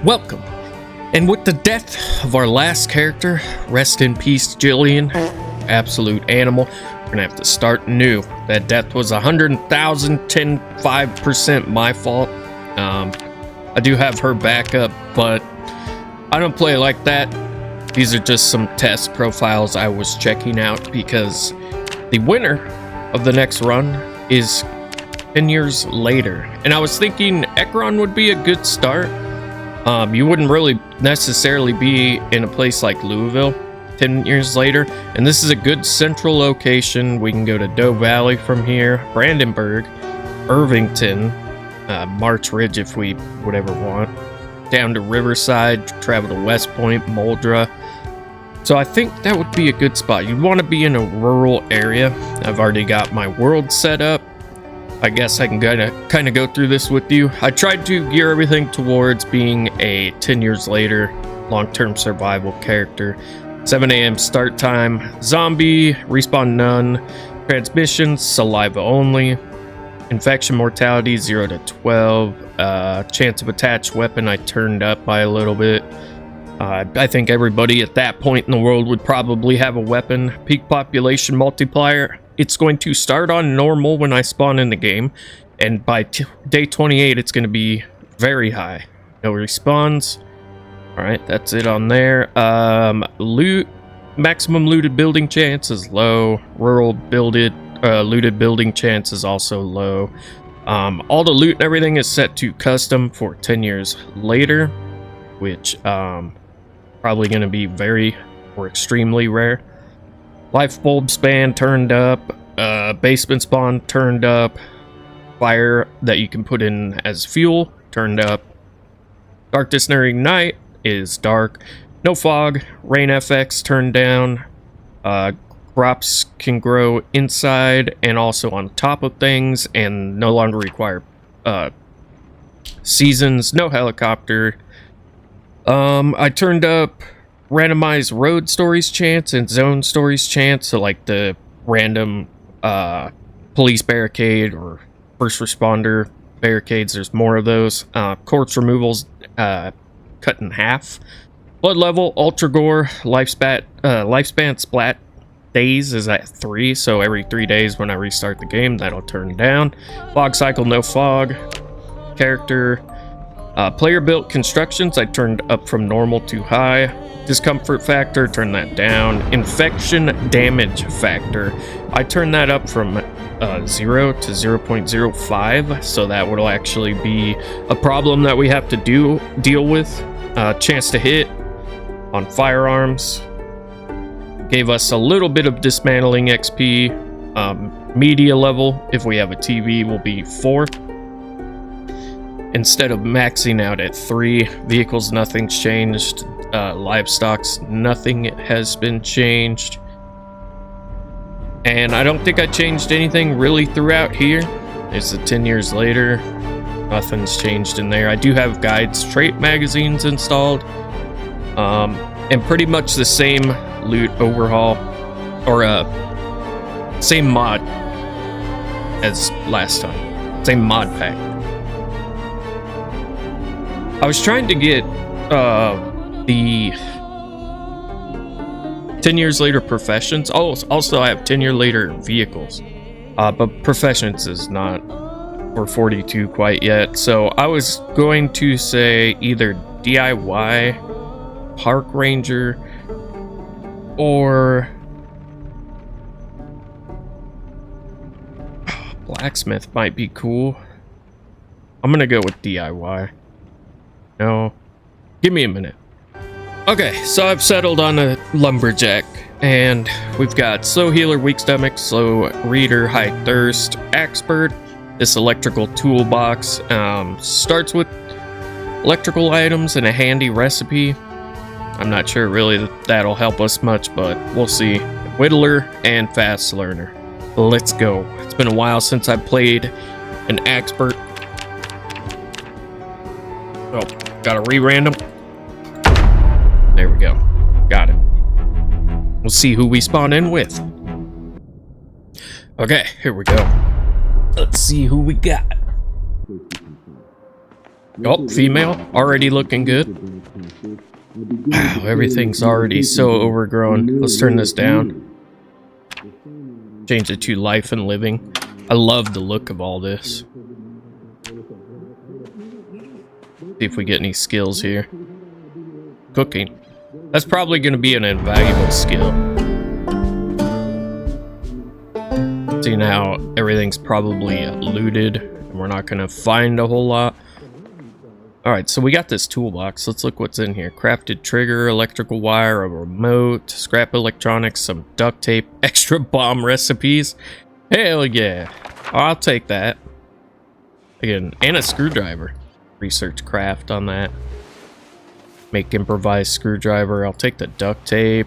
Welcome. And with the death of our last character, rest in peace, Jillian, absolute animal, we're gonna have to start new. That death was 100,005% my fault. I do have her backup, but I don't play like that. These are just some test profiles I was checking out because the winner of the next run is 10 years later. And I was thinking Ekron would be a good start. You wouldn't really necessarily be in a place like Louisville 10 years later. And this is a good central location. We can go to Doe Valley from here, Brandenburg, Irvington, March Ridge if we would ever want, down to Riverside, travel to West Point, Muldra. So I think that would be a good spot. You'd want to be in a rural area. I've already got my world set up. I guess I can kind of go through this with you. I tried to gear everything towards being a 10 years later long-term survival character. 7 a.m. start time, zombie, respawn none, transmissions, saliva only, infection mortality 0 to 12, chance of attached weapon I turned up by a little bit. I think everybody at that point in the world would probably have a weapon. Peak population multiplier, it's going to start on normal when I spawn in the game, and by day 28 it's going to be very high. No respawns. Alright, that's it on there. Loot, maximum looted building chance is low. Rural looted building chance is also low. All the loot and everything is set to custom for 10 years later, which probably going to be very or extremely rare. Life bulb span turned up, basement spawn turned up, fire that you can put in as fuel turned up. Darkness during night is dark. No fog. Rain FX turned down. Crops can grow inside and also on top of things and no longer require seasons. No helicopter. I turned up randomized road stories chance and zone stories chance, so like the random police barricade or first responder barricades, there's more of those. Corpse removals cut in half. Blood level, ultra gore, lifespan splat days is at 3, so every 3 days when I restart the game that'll turn down. Fog cycle, no fog. Character, player built constructions I turned up from normal to high. Discomfort factor, turn that down. Infection damage factor, I turned that up from 0 to 0.05, so that will actually be a problem that we have to deal with. Chance to hit on firearms gave us a little bit of dismantling XP. Media level, if we have a TV, will be 4 instead of maxing out at 3. Vehicles, nothing's changed. Livestocks, nothing has been changed. And I don't think I changed anything really throughout here. It's 10 years later. Nothing's changed in there. I do have guides, trait magazines installed. And pretty much the same loot overhaul, or same mod as last time. Same mod pack. I was trying to get the 10 years later professions. Oh, also I have 10 year later vehicles, but professions is not for 42 quite yet. So I was going to say either DIY, park ranger, or blacksmith might be cool. I'm gonna go with DIY. No, give me a minute. Okay, so I've settled on a lumberjack, and we've got slow healer, weak stomach, slow reader, high thirst, expert. This electrical toolbox starts with electrical items and a handy recipe. I'm not sure really that'll help us much, but we'll see. Whittler and fast learner. Let's go. It's been a while since I played an expert. Oh, gotta re-random. There we go. Got it. We'll see who we spawn in with. Okay, here we go. Let's see who we got. Oh, female. Already looking good. Wow, everything's already so overgrown. Let's turn this down. Change it to life and living. I love the look of all this. See if we get any skills here. Cooking. That's probably going to be an invaluable skill. See, now everything's probably looted, and we're not going to find a whole lot. Alright, so we got this toolbox. Let's look what's in here. Crafted trigger, electrical wire, a remote, scrap electronics, some duct tape, extra bomb recipes. Hell yeah. I'll take that. Again, and a screwdriver. Research craft on that. Make improvised screwdriver. I'll take the duct tape,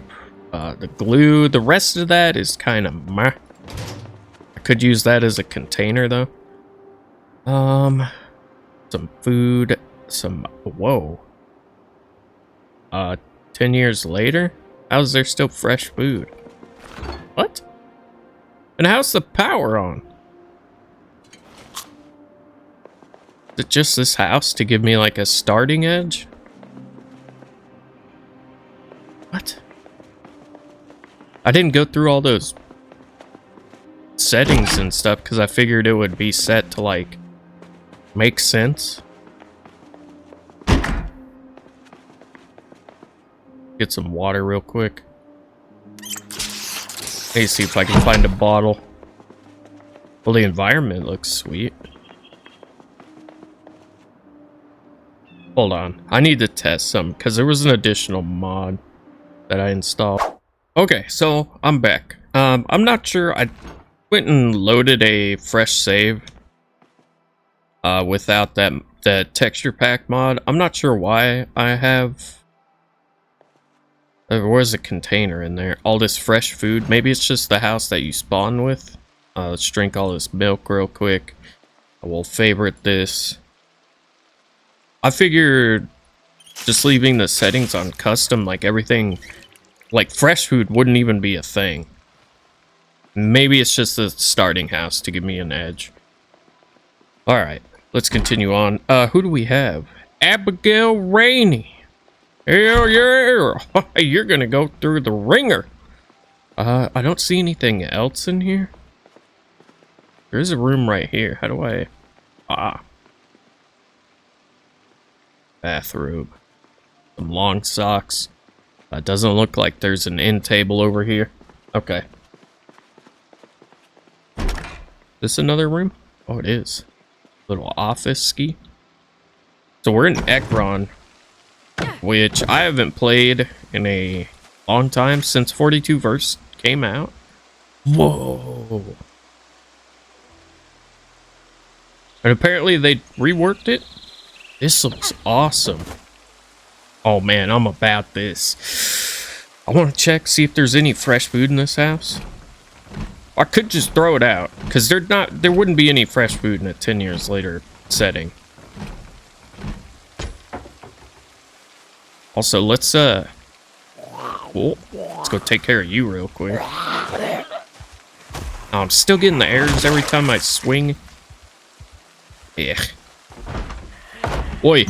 the glue. The rest of that is kind of meh. I could use that as a container though. Some food, whoa. 10 years later? How's there still fresh food? What? And how's the power on? Is it just this house to give me like a starting edge? What? I didn't go through all those settings and stuff because I figured it would be set to like make sense. Get some water real quick. Hey, see if I can find a bottle. Well, the environment looks sweet. Hold on. I need to test some because there was an additional mod that I installed. Okay, so I'm back. I'm not sure. I went and loaded a fresh save without that texture pack mod. I'm not sure why I have. There was a container in there. All this fresh food. Maybe it's just the house that you spawn with. Let's drink all this milk real quick. I will favorite this. I figured just leaving the settings on custom, like everything, like fresh food wouldn't even be a thing. Maybe it's just the starting house to give me an edge. Alright, let's continue on. Who do we have? Abigail Rainey. Hell yeah! You're gonna go through the ringer. I don't see anything else in here. There's a room right here. How do I... Bathrobe. Some long socks. Doesn't look like there's an end table over here. Okay. This another room? Oh, it is. Little office ski. So we're in Ekron, which I haven't played in a long time, since 42 Verse came out. Whoa. And apparently they reworked it. This looks awesome. Oh man, I'm about this. I want to check, see if there's any fresh food in this house. I could just throw it out, because there wouldn't be any fresh food in a 10 years later setting. Also, let's go take care of you real quick. Oh, I'm still getting the errors every time I swing. Yeah. Oi.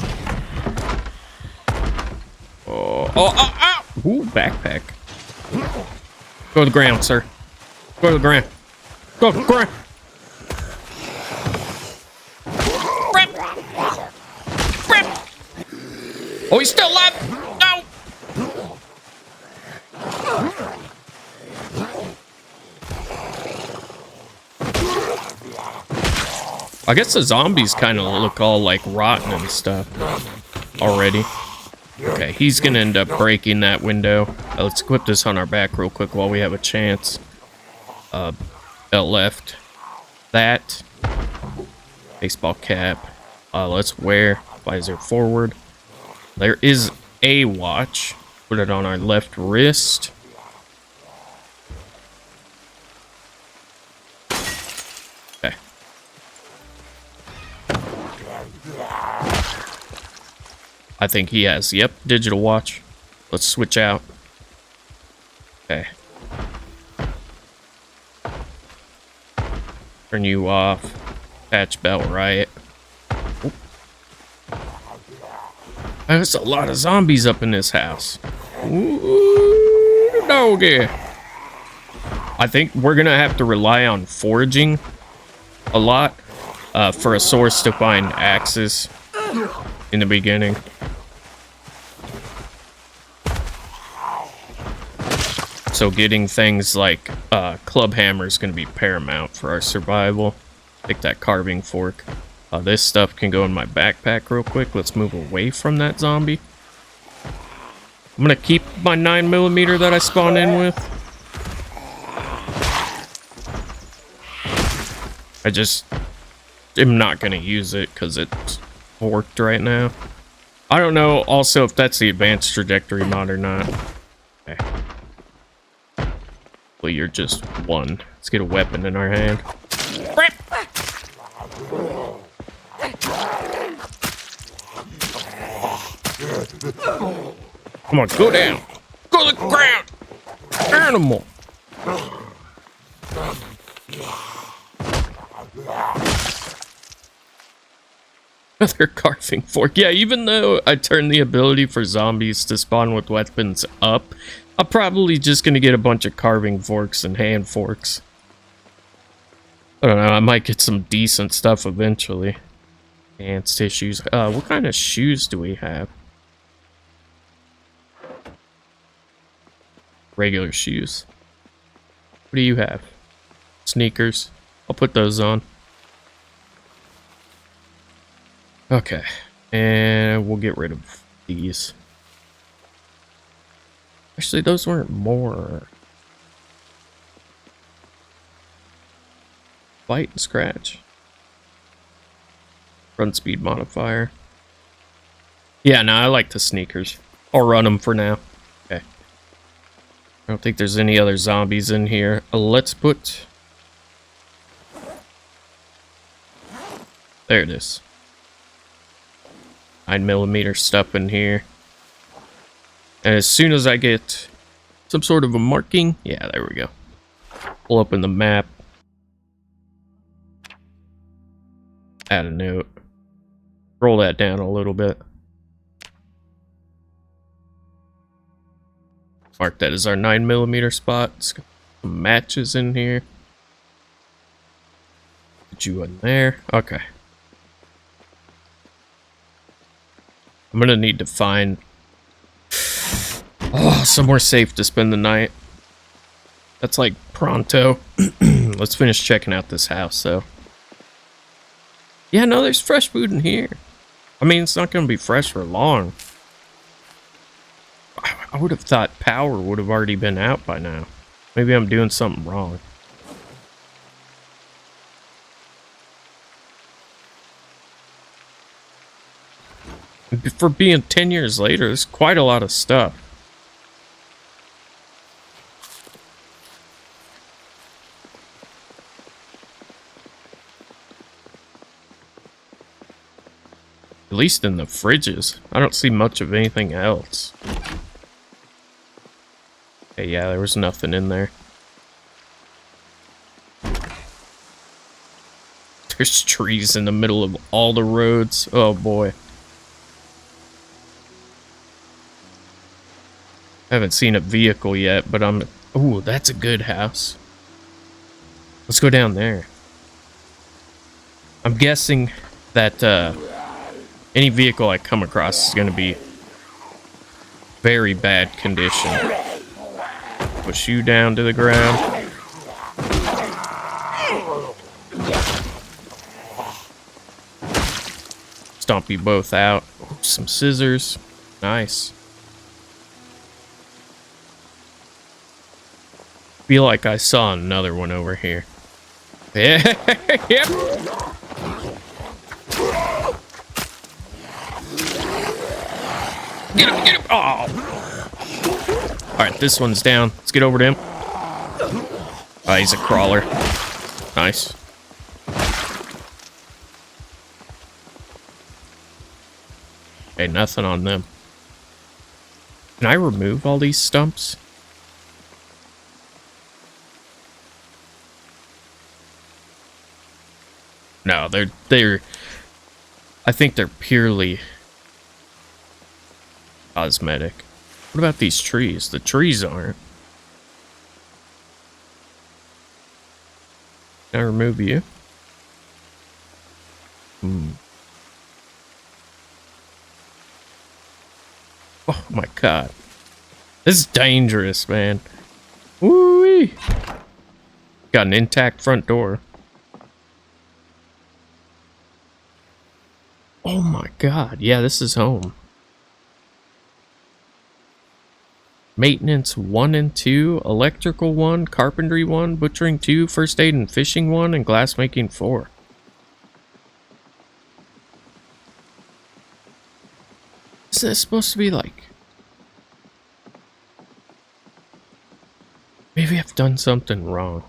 Oh. Ooh, backpack. Go to the ground, sir. Go to the ground. Go to the ground. Oh, he's still alive. No. I guess the zombies kind of look all like rotten and stuff already. Okay, he's gonna end up breaking that window. Let's equip this on our back real quick while we have a chance. Belt left. That. Baseball cap. Let's wear visor forward. There is a watch. Put it on our left wrist. Okay. I think he has, yep, digital watch. Let's switch out. Okay. Turn you off. Patch belt right. Oop. There's a lot of zombies up in this house. Ooh, doggy. I think we're gonna have to rely on foraging a lot for a source to find axes in the beginning. So getting things like club hammer is gonna be paramount for our survival. Take that carving fork. This stuff can go in my backpack real quick. Let's move away from that zombie. I'm gonna keep my 9mm that I spawned in with. I just am not gonna use it because it's forked right now. I don't know also if that's the advanced trajectory mod or not. Okay. Well, you're just one. Let's get a weapon in our hand. Come on, go down. Go to the ground. Animal. Another carving fork. Yeah, even though I turned the ability for zombies to spawn with weapons up, I'm probably just gonna get a bunch of carving forks and hand forks. I don't know, I might get some decent stuff eventually. Ants, tissues. What kind of shoes do we have? Regular shoes. What do you have? Sneakers. I'll put those on. Okay. And we'll get rid of these. Actually, those weren't more. Bite and scratch. Run speed modifier. Yeah, no, I like the sneakers. I'll run them for now. Okay. I don't think there's any other zombies in here. Let's put... There it is. 9mm stuff in here. And as soon as I get some sort of a marking... Yeah, there we go. Pull open the map. Add a note. Roll that down a little bit. Mark that as our 9mm spot. Let's get some matches in here. Put you in there. Okay. I'm gonna need to find somewhere safe to spend the night. That's like pronto. Let's finish checking out this house though. Yeah, no, there's fresh food in here. I mean, it's not gonna be fresh for long. I would have thought power would have already been out by now. Maybe I'm doing something wrong. For being 10 years later, there's quite a lot of stuff. At least in the fridges. I don't see much of anything else. Hey, yeah, there was nothing in there. There's trees in the middle of all the roads. Oh boy. I haven't seen a vehicle yet, but I'm... Ooh, that's a good house. Let's go down there. I'm guessing that any vehicle I come across is going to be very bad condition. Push you down to the ground. Stomp you both out. Ooh, some scissors. Nice. Feel like I saw another one over here. Yeah. Yep. Get him, get him. Oh. All right, this one's down. Let's get over to him. Oh, he's a crawler. Nice. Okay, nothing on them. Can I remove all these stumps? No, they're I think they're purely cosmetic. What about these trees? The trees aren't. Can I remove you? Oh my god. This is dangerous, man. Woo-wee. Got an intact front door. Oh my god. Yeah, this is home. Maintenance 1 and 2, electrical 1, carpentry 1, butchering 2, first aid and fishing 1, and glassmaking 4. Is this supposed to be like... Maybe I've done something wrong.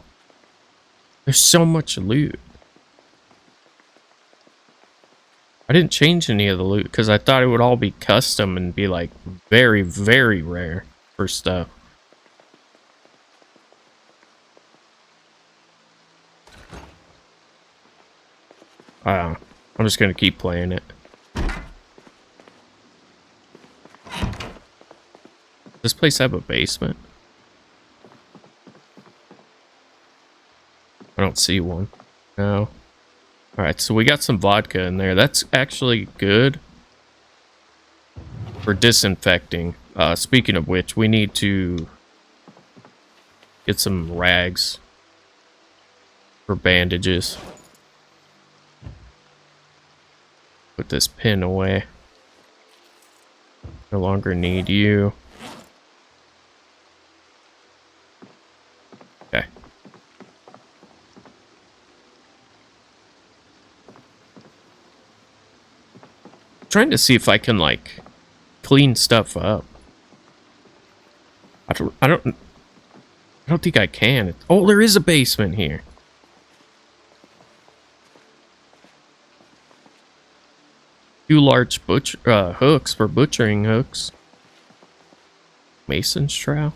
There's so much loot. I didn't change any of the loot because I thought it would all be custom and be like very, very rare for stuff. I'm just gonna keep playing it. Does this place have a basement? I don't see one. No. Alright, so we got some vodka in there. That's actually good for disinfecting. Speaking of which, we need to get some rags for bandages. Put this pin away. No longer need you. Okay. Trying to see if I can like clean stuff up. I don't think I can. Oh, there is a basement here. Two large hooks for butchering hooks. Mason's trowel.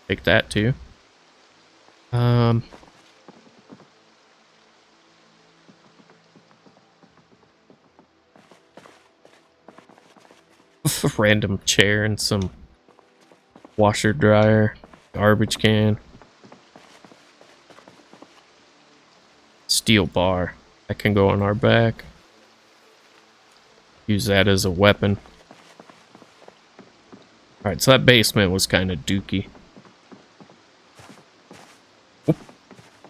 Take that too. Random chair and some washer dryer, garbage can, steel bar that can go on our back. Use that as a weapon. Alright, so that basement was kind of dookie.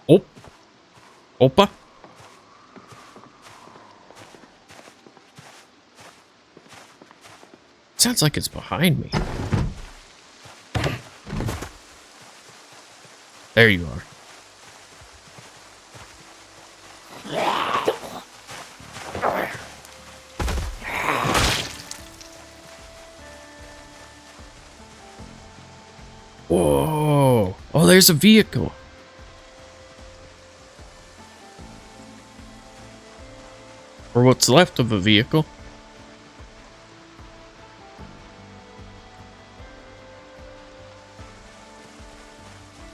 Oh. Opa. Sounds like it's behind me. There you are. Whoa. Oh, there's a vehicle. Or what's left of a vehicle.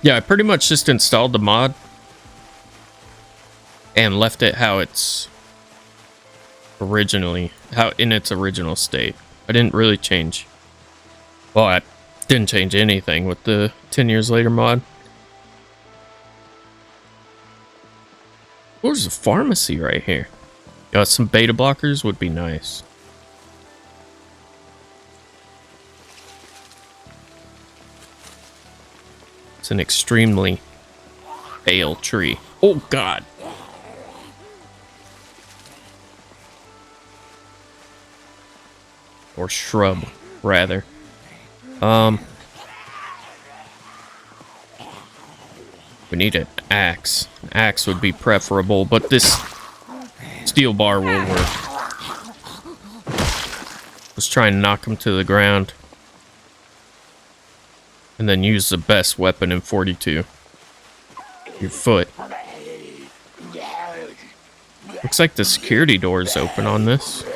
Yeah, I pretty much just installed the mod and left it how it's in its original state. I didn't really change. Well, I didn't change anything with the 10 years later mod. There's a pharmacy right here. Yeah, some beta blockers would be nice. It's an extremely pale tree. Oh god. Or shrub, rather. We need an axe. An axe would be preferable, but this steel bar will work. Let's try and knock him to the ground. And then use the best weapon in 42. Your foot. Looks like the security door is open on this. Go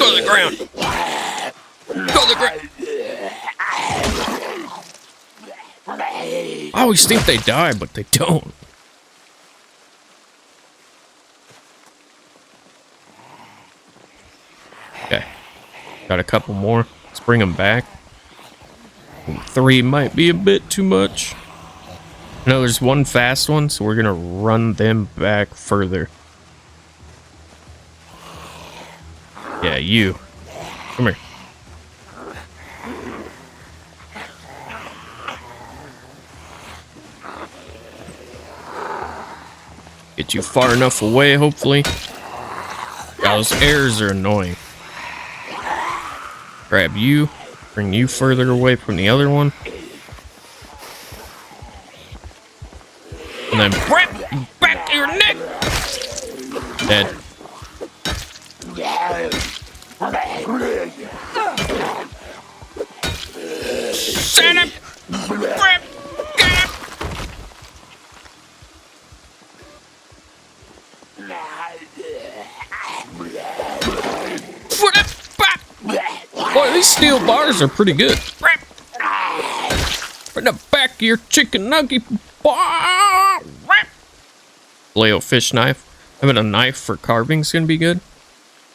to the ground! Go to the ground! I always think they die, but they don't. Got a couple more. Let's bring them back. 3 might be a bit too much. No, there's one fast one, so we're gonna run them back further. Yeah, you. Come here. Get you far enough away, hopefully. Yeah, those errors are annoying. Grab you. Bring you further away from the other one. And then back to your neck. Dead. Shut up. Crap. Get up. What up? Boy, these steel bars are pretty good. In the back of your chicken nugget. Leo fish knife. Having a knife for carving is gonna be good.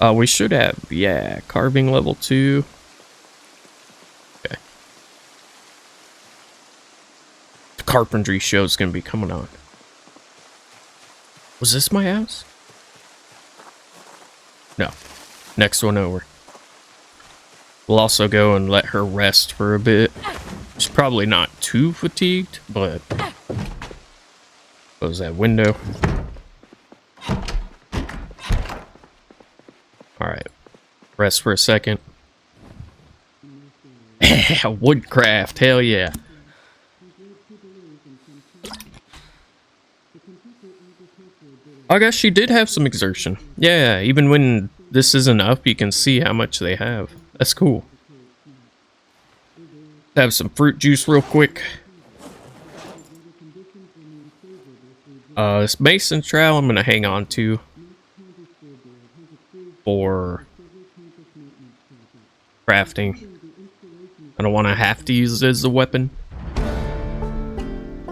We should have, yeah, carving level 2. Okay. The carpentry show is gonna be coming on. Was this my house? No. Next one over. We'll also go and let her rest for a bit. She's probably not too fatigued, but close that window. Alright. Rest for a second. Woodcraft, hell yeah. I guess she did have some exertion. Yeah, even when this isn't up, you can see how much they have. That's cool. Have some fruit juice real quick. This mason trowel I'm gonna hang on to for crafting. I don't want to have to use it as a weapon.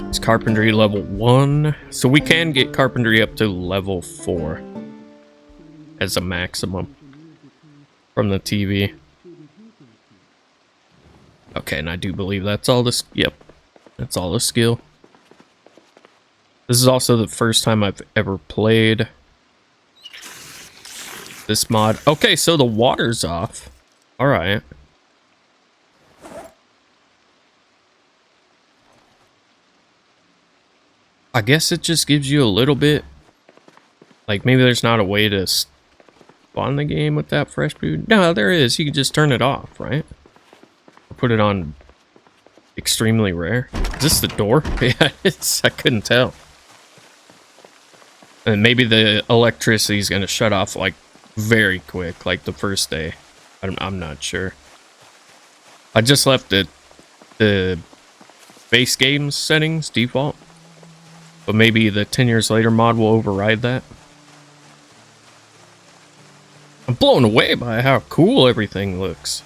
It's carpentry level 1, so we can get carpentry up to level 4 as a maximum from the TV. Okay, and I do believe that's all this. Yep, that's all the skill. This is also the first time I've ever played this mod. Okay, so the water's off. All right. I guess it just gives you a little bit. Like maybe there's not a way to spawn the game with that fresh food. No, there is. You can just turn it off, right? Put it on extremely rare. Is this the door? Yeah, I couldn't tell. And maybe the electricity is going to shut off like very quick, like the first day. I'm not sure. I just left the base games settings default. But maybe the 10 years later mod will override that. I'm blown away by how cool everything looks.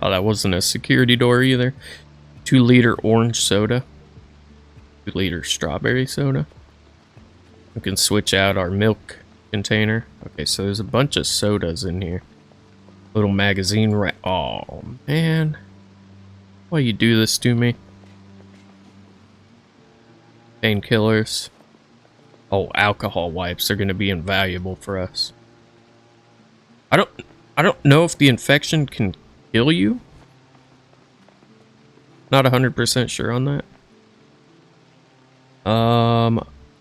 Oh, that wasn't a security door either. 2-liter orange soda. 2-liter strawberry soda. We can switch out our milk container. Okay, so there's a bunch of sodas in here. Little magazine right. Oh, man. Why you do this to me? Painkillers. Oh, alcohol wipes are going to be invaluable for us. I don't know if the infection can kill you. Not 100% sure on that.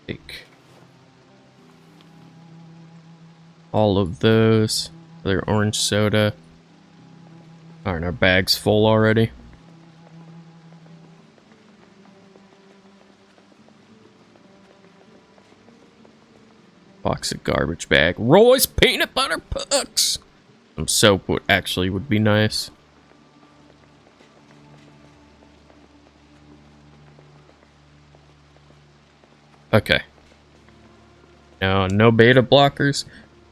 Take all of those. Their orange soda. Alright, our bag's full already. Box of garbage bag. Roy's peanut butter pucks. Some soap would actually would be nice. Okay. No beta blockers.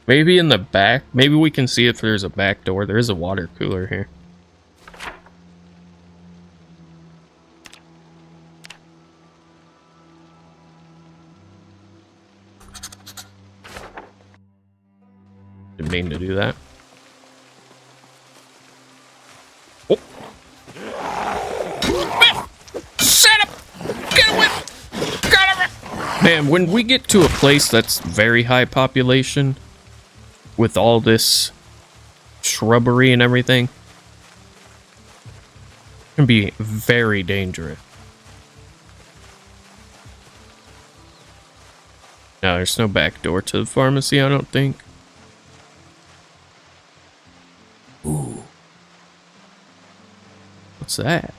Maybe in the back. Maybe we can see if there's a back door. There is a water cooler here. didn't mean to do that. Oh. Shut up! Get away! Get away! Man, when we get to a place that's very high population, with all this shrubbery and everything, it can be very dangerous. No, there's no back door to the pharmacy, I don't think. Ooh. What's that?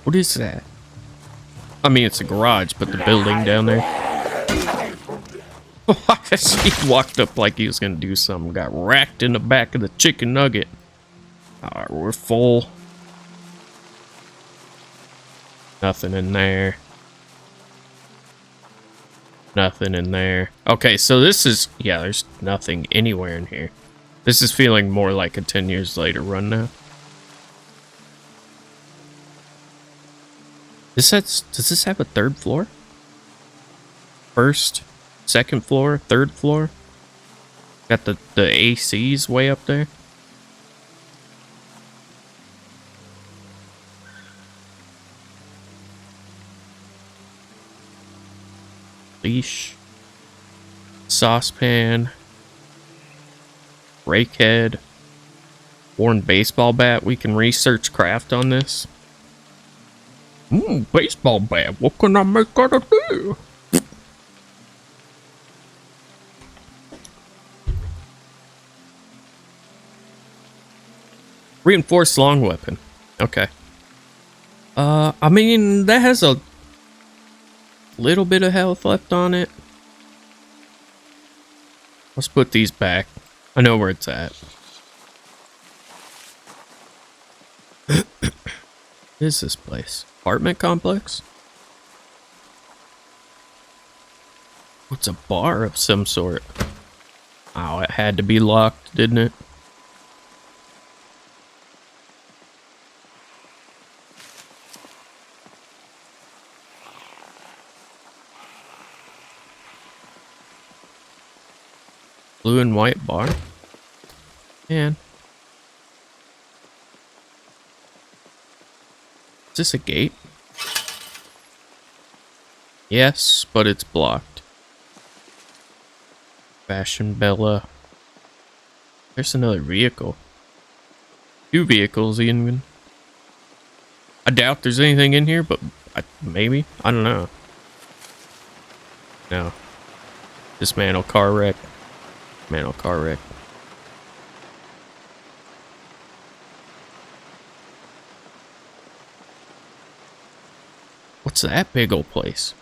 What is that? I mean, it's a garage, but the building down there. He walked up like he was gonna do something. Got racked in the back of the chicken nugget. Alright, we're full. Nothing in there. Nothing in there. Okay, so this is... Yeah, there's nothing anywhere in here. This is feeling more like a 10 years later run now. Does this have a third floor? First, second floor, third floor? Got the ACs way up there. Leash. Saucepan. Rake head. Worn baseball bat. We can research craft on this. Baseball bat. What can I make out of this? Reinforced long weapon. Okay. I mean, that has a little bit of health left on it. Let's put these back. I know where it's at. What is this place? Apartment complex? What's a bar of some sort? Oh, it had to be locked, didn't it? Blue and white bar. Man. Is this a gate? Yes, but it's blocked. Fashion Bella. There's another vehicle. Two vehicles even. I doubt there's anything in here, but maybe. I don't know. No. Dismantle car wreck. Dismantle car wreck. What's that big old place?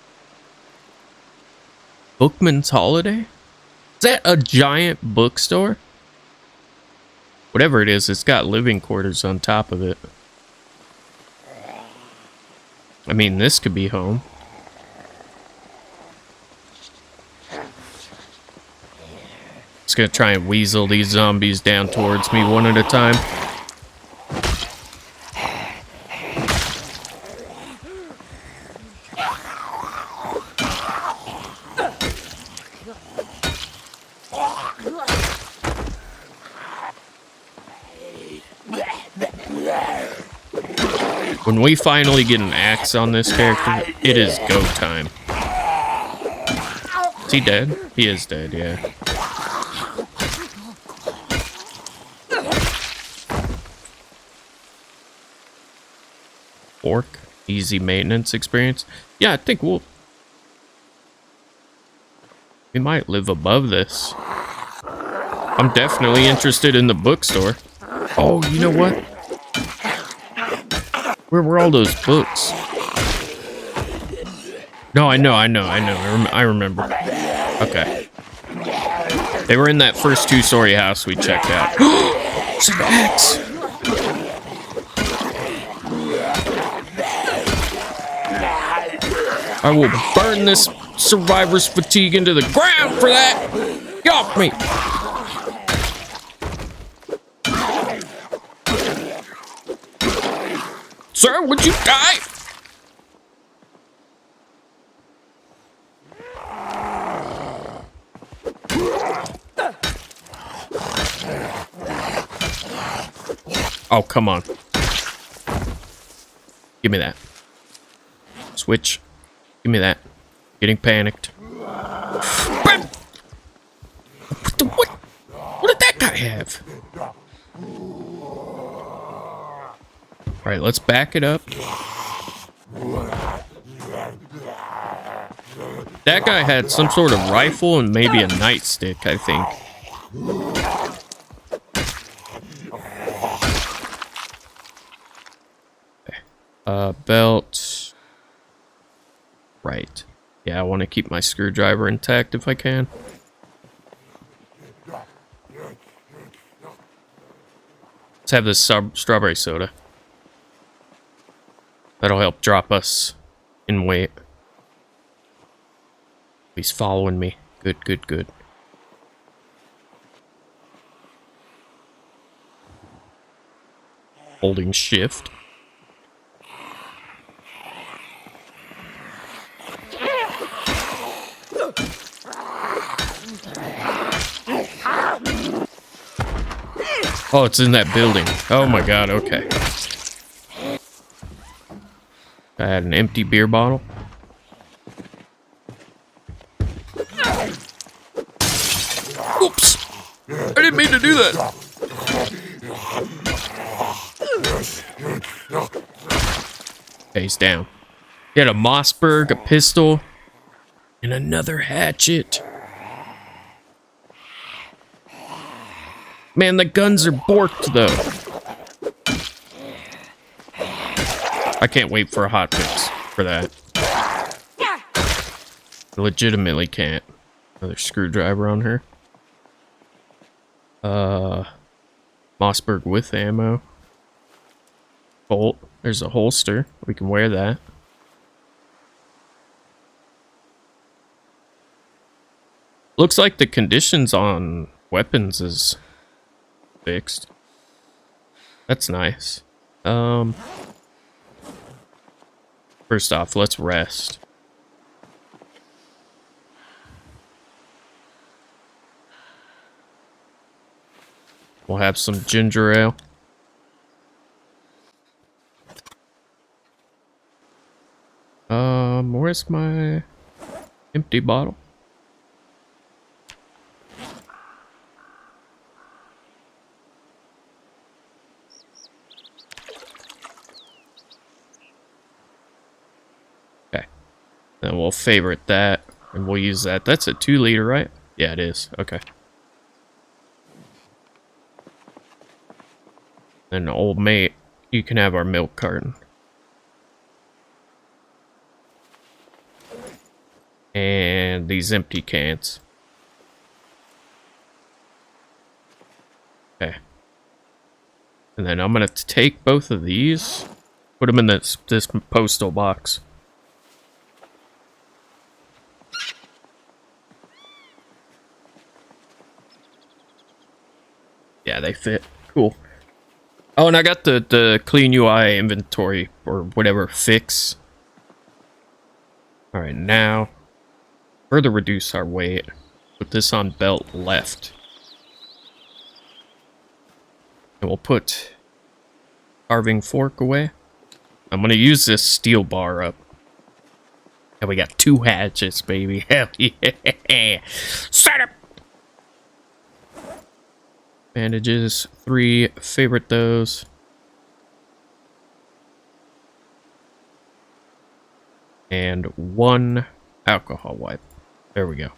Bookman's Holiday? Is that a giant bookstore? Whatever it is, it's got living quarters on top of it. I mean, this could be home. Just gonna try and weasel these zombies down towards me one at a time. When we finally get an axe on this character, it is go time. Is he dead? He is dead, yeah. Fork, easy maintenance experience. Yeah, I think we might live above this. I'm definitely interested in the bookstore. Oh, you know what? Where were all those books? No, I know. I remember. Okay. They were in that first two-story house we checked out. It's an axe! I will burn this survivor's fatigue into the ground for that! Get off me! Sir, would you die? Oh, come on. Give me that. Switch. Give me that. Getting panicked. What did that guy have? Alright, let's back it up. That guy had some sort of rifle and maybe a nightstick, I think. Belt. Right. Yeah, I want to keep my screwdriver intact if I can. Let's have this strawberry soda. That'll help drop us in weight. He's following me. Good, good, good. Holding shift. Oh, it's in that building. Oh my god, okay. I had an empty beer bottle. Oops! I didn't mean to do that! Okay, he's down. He had a Mossberg, a pistol, and another hatchet. Man, the guns are borked, though. I can't wait for a hotfix for that. I legitimately can't. Another screwdriver on her. Mossberg with ammo. Bolt. There's a holster. We can wear that. Looks like the conditions on weapons is fixed. That's nice. First off, let's rest. We'll have some ginger ale. Where's my empty bottle? Okay. Then we'll favorite that, and we'll use that. That's a 2-liter, right? Yeah, it is. Okay. And old mate, you can have our milk carton. And these empty cans. Okay. And then I'm gonna take both of these, put them in this postal box. Yeah, they fit. Cool. Oh, and I got the clean UI inventory or whatever fix. All right, now further reduce our weight. Put this on belt left. And we'll put carving fork away. I'm gonna use this steel bar up. And we got 2 hatchets, baby. Hell yeah. Set up. Bandages, 3. Favorite those. And 1 alcohol wipe. There we go.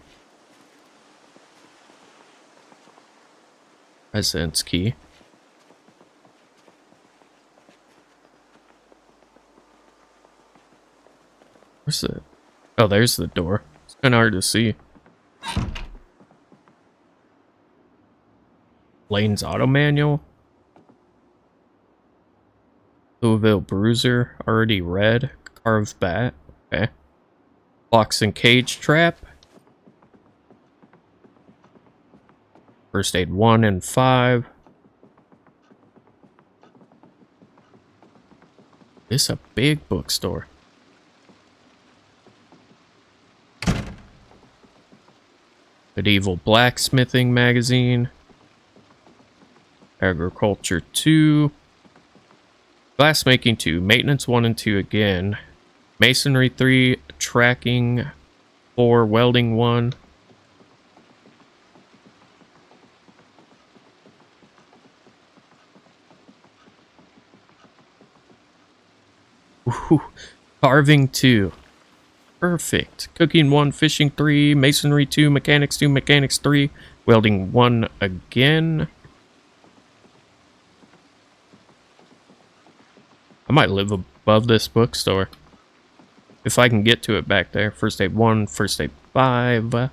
Residence key. Where's the... Oh, there's the door. It's kind of hard to see. Lane's auto manual. Louisville Bruiser. Already read. Carved bat. Okay. Box and cage trap. First aid 1 and 5. This a big bookstore. Medieval Blacksmithing Magazine. Agriculture 2. Glassmaking 2. Maintenance 1 and 2 again. Masonry 3. Tracking 4. Welding 1. Ooh, carving 2. Perfect. Cooking 1, fishing 3, masonry 2, mechanics 3, welding 1 again. I might live above this bookstore. If I can get to it back there. First aid 1, first aid 5.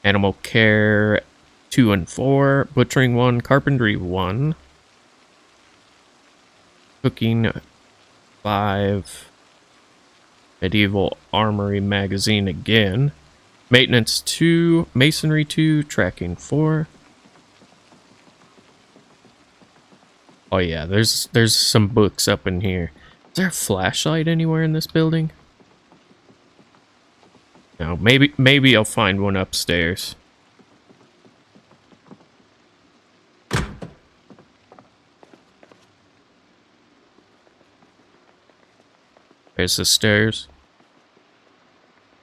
Animal care 2 and 4. Butchering 1, carpentry 1. Cooking 5. Medieval Armory Magazine again. Maintenance 2. Masonry 2. Tracking 4. Oh yeah, there's some books up in here. Is there a flashlight anywhere in this building? No, maybe I'll find one upstairs. There's the stairs.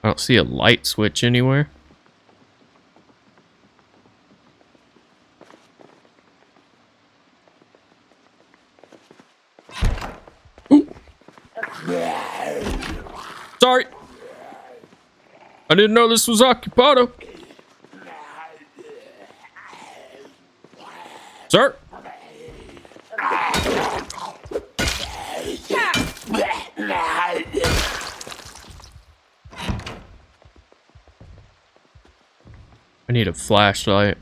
I don't see a light switch anywhere. Ooh. Sorry. I didn't know this was Occupado. Sir? I need a flashlight.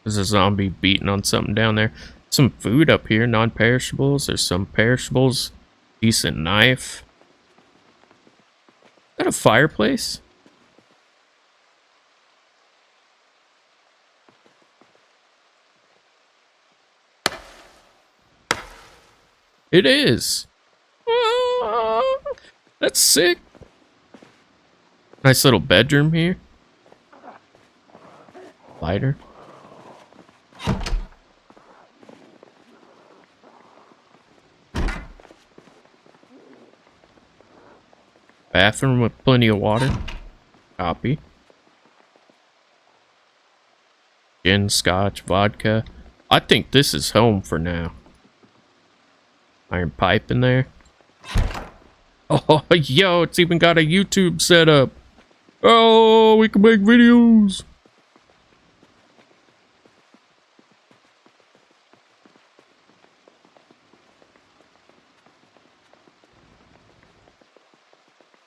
There's a zombie beating on something down there. Some food up here, non-perishables. There's some perishables. Decent knife. Is that a fireplace? It is. That's sick. Nice little bedroom here. Lighter. Bathroom with plenty of water. Copy. Gin, scotch, vodka. I think this is home for now. Iron pipe in there. Oh, yo, it's even got a YouTube setup. Oh, we can make videos.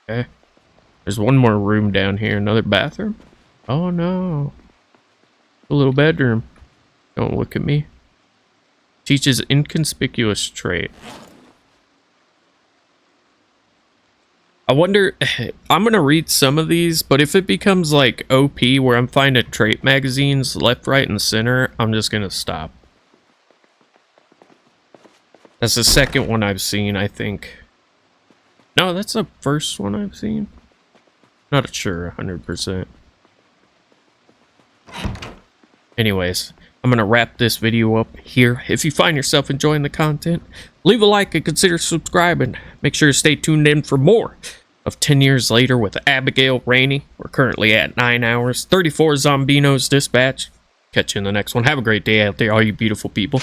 Okay. There's one more room down here. Another bathroom. Oh no. A little bedroom. Don't look at me. Teaches inconspicuous trait. I wonder, I'm gonna read some of these, but if it becomes like OP where I'm finding trait magazines left, right, and center, I'm just gonna stop. That's the second one I've seen, I think. No, that's the first one I've seen. Not sure 100%. Anyways, I'm gonna wrap this video up here. If you find yourself enjoying the content, leave a like and consider subscribing. Make sure to stay tuned in for more of 10 Years Later with Abigail Rainey. We're currently at 9 hours, 34 Zombinos dispatched. Catch you in the next one. Have a great day out there, all you beautiful people.